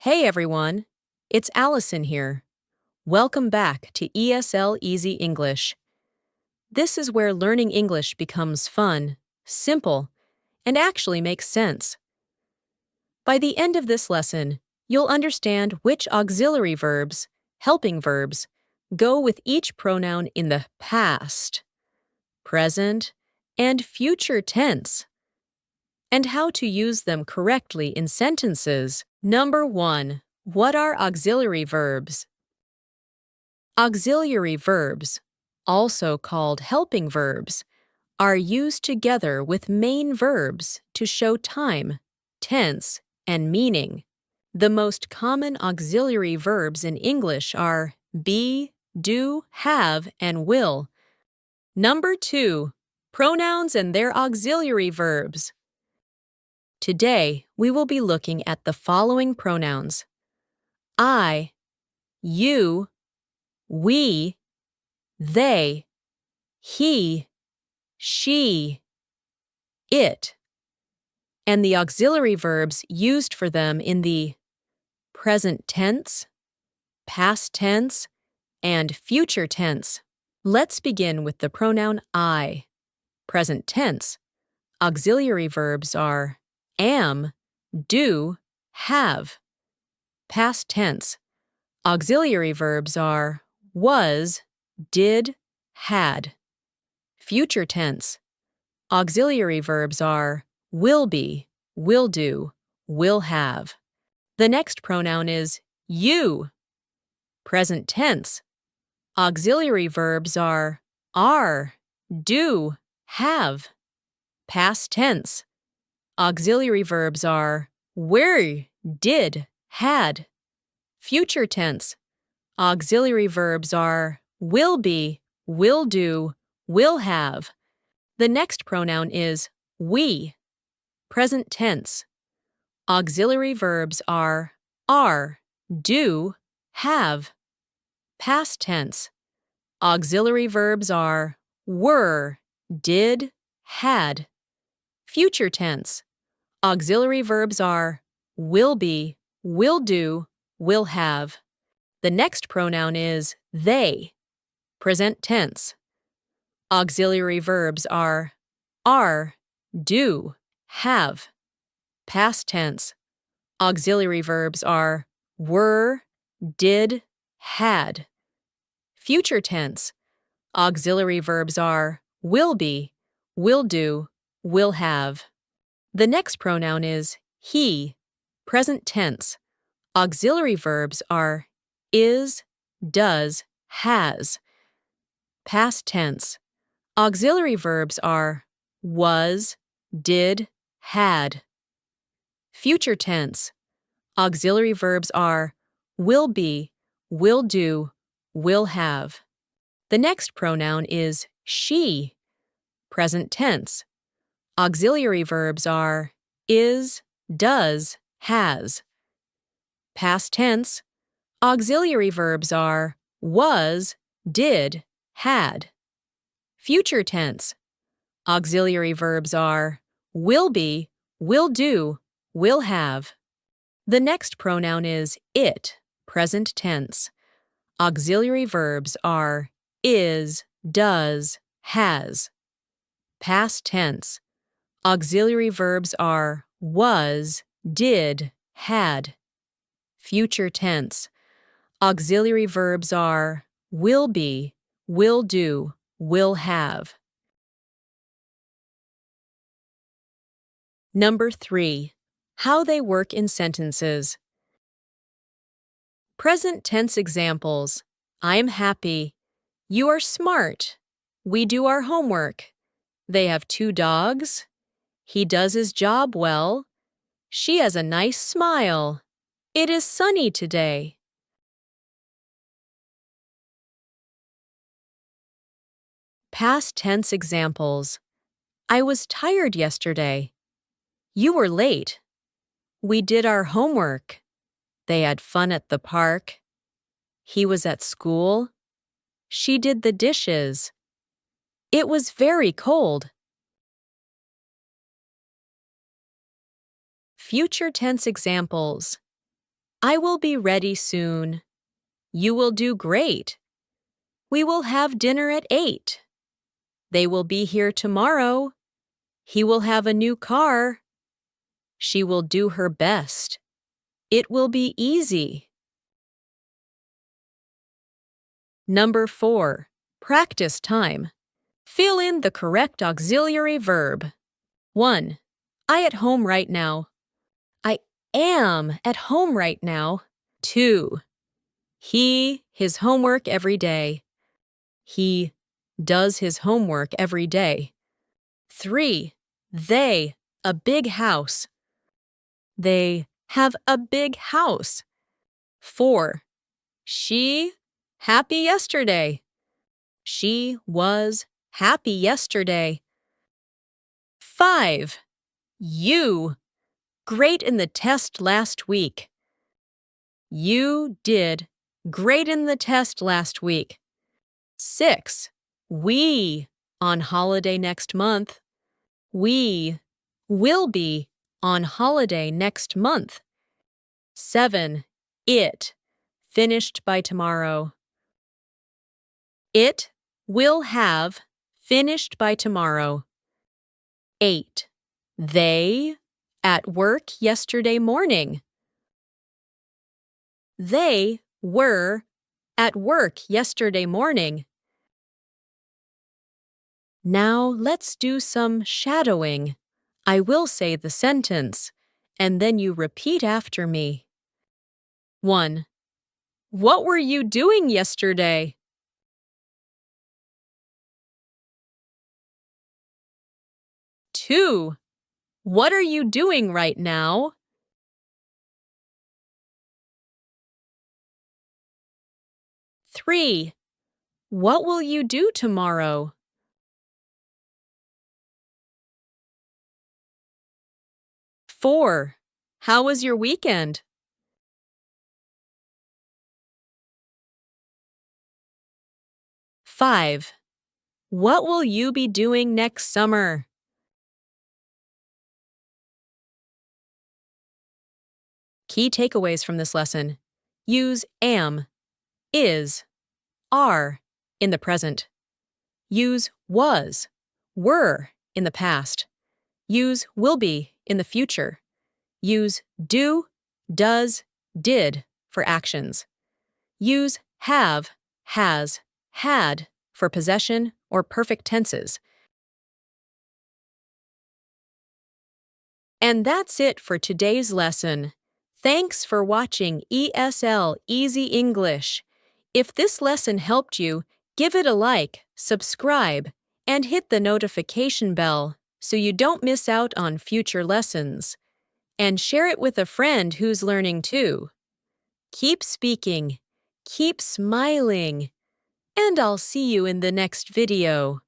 Hey everyone, it's Alison here. Welcome back to ESL Easy English. This is where learning English becomes fun, simple, and actually makes sense. By the end of this lesson, you'll understand which auxiliary verbs, helping verbs, go with each pronoun in the past, present, and future tense, and how to use them correctly in sentences. Number 1. What are auxiliary verbs? Auxiliary verbs, also called helping verbs, are used together with main verbs to show time, tense, and meaning. The most common auxiliary verbs in English are be, do, have, and will. Number 2. Pronouns and their auxiliary verbs. Today, we will be looking at the following pronouns: I, you, we, they, he, she, it, and the auxiliary verbs used for them in the present tense, past tense, and future tense. Let's begin with the pronoun I. Present tense. Auxiliary verbs are am, do, have. Past tense. Auxiliary verbs are was, did, had. Future tense. Auxiliary verbs are will be, will do, will have. The next pronoun is you. Present tense. Auxiliary verbs are, do, have. Past tense. Auxiliary verbs are were, did, had. Future tense. Auxiliary verbs are will be, will do, will have. The next pronoun is we. Present tense. Auxiliary verbs are do, have. Past tense. Auxiliary verbs are were, did, had. Future tense. Auxiliary verbs are will be, will do, will have. The next pronoun is they. Present tense. Auxiliary verbs are do, have. Past tense. Auxiliary verbs are were, did, had. Future tense. Auxiliary verbs are will be, will do, will have. The next pronoun is he. Present tense. Auxiliary verbs are is, does, has. Past tense. Auxiliary verbs are was, did, had. Future tense. Auxiliary verbs are will be, will do, will have. The next pronoun is she. Present tense. Auxiliary verbs are is, does, has. Past tense. Auxiliary verbs are was, did, had. Future tense. Auxiliary verbs are will be, will do, will have. The next pronoun is it. Present tense. Auxiliary verbs are is, does, has. Past tense. Auxiliary verbs are was, did, had. Future tense. Auxiliary verbs are will be, will do, will have. Number 3. How they work in sentences. Present tense examples. I'm happy. You are smart. We do our homework. They have 2 dogs. He does his job well. She has a nice smile. It is sunny today. Past tense examples. I was tired yesterday. You were late. We did our homework. They had fun at the park. He was at school. She did the dishes. It was very cold. Future tense examples. I will be ready soon. You will do great. We will have dinner at 8. They will be here tomorrow. He will have a new car. She will do her best. It will be easy. Number 4. Practice time. Fill in the correct auxiliary verb. 1. I at home right now. I am at home right now. 2. He, his homework every day. He does his homework every day. 3. They, a big house. They have a big house. 4. She, happy yesterday. She was happy yesterday. 5. You, great in the test last week. You did great in the test last week. 6. We, on holiday next month. We will be on holiday next month. 7. It, finished by tomorrow. It will have finished by tomorrow. 8. They, at work yesterday morning. They were at work yesterday morning. Now let's do some shadowing. I will say the sentence, and then you repeat after me. 1. What were you doing yesterday? 2. What are you doing right now? 3. What will you do tomorrow? 4. How was your weekend? 5. What will you be doing next summer? Key takeaways from this lesson. Use am, is, are in the present. Use was, were in the past. Use will be in the future. Use do, does, did for actions. Use have, has, had for possession or perfect tenses. And that's it for today's lesson. Thanks for watching ESL Easy English. If this lesson helped you, give it a like, subscribe, and hit the notification bell so you don't miss out on future lessons. And share it with a friend who's learning too. Keep speaking, keep smiling, and I'll see you in the next video.